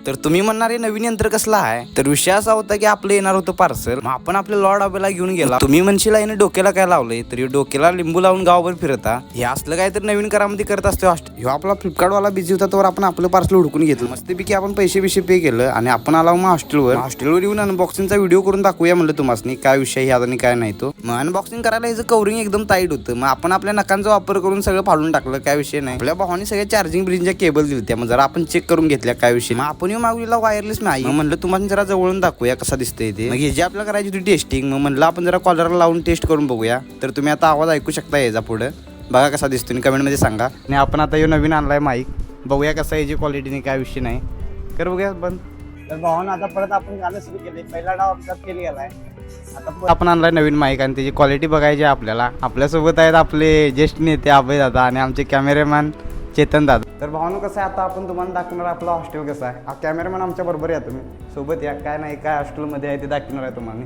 तर तुम्ही म्हणणार हे नवीन यंत्र कसलं आहे, तर विषय असा होता की आपलं येणार होतं पार्सल, मग आपण आपल्या लॉर्ड डब्याला घेऊन गेला. तुम्ही म्हणशील याने डोक्याला काय लावलंय, तर डोक्याला लिंबू लावून गावभर फिरता, हे असलं काय तर नवीन करामध्ये करत असतो. ह्यो आपला फ्लिपकार्टवाला बिझी होता, तर आपण आपलं पार्सल हुडकून घेतलं. मस्तपैकी आपण पैसे पे केलं आणि आपण आला मग हॉस्टेलवर येऊन अनबॉक्सिंगचा व्हिडिओ करून दाखवूया म्हणलं तुम्हाला काय विषय ह्या आणि काय नाही. तो मग अनबॉक्सिंग करायला याचं कवरिंग एकदम टाईट होतं. मग आपण आपल्या नखांचा वापर करून सगळं फाडून टाकलं, काय विषय नाही. आपल्या भावाने सगळ्या चार्जिंग ब्रिजच्या केबल दिल्या, मग जरा आपण चेक करून घेतल्या काय विषय. मग आपण मागवलेला वायरलेस नाही, मग म्हणलं तुम्हाला जरा जवळून दाखवूया कसा दिसतंय ते. मग हे जे आपल्याला करायची होती टेस्टिंग, मग म्हणलं आपण जरा कॉलरला लावून टेस्ट करून बघूया. तर तुम्ही आता आवाज ऐकू शकता याचा पुढं, बघा कसा दिसतो कमेंटमध्ये सांगा. आणि आपण आता यो नवीन आणलाय माईक, बघूया कसा याची क्वालिटीने काय विषय नाही. कर बघूया बंद. तर भावानं आता परत आपण गाणं सुरू केले, पहिला डाव अपघात केली गेलाय. आता आपण आणलाय नवीन माईक आणि त्याची क्वालिटी बघायची आपल्याला. आपल्यासोबत आहेत आपले ज्येष्ठ नेते अभय दादा आणि आमचे कॅमेरामॅन चेतन दादा. तर भावानं कसं आहे, आता आपण तुम्हाला दाखवणार आपला हॉस्टेल कसं आहे. हा कॅमेरामॅन आमच्या बरोबर या, तुम्ही सोबत या. काय नाही काय हॉस्टेलमध्ये आहे ते दाखवणार आहे तुम्हाला.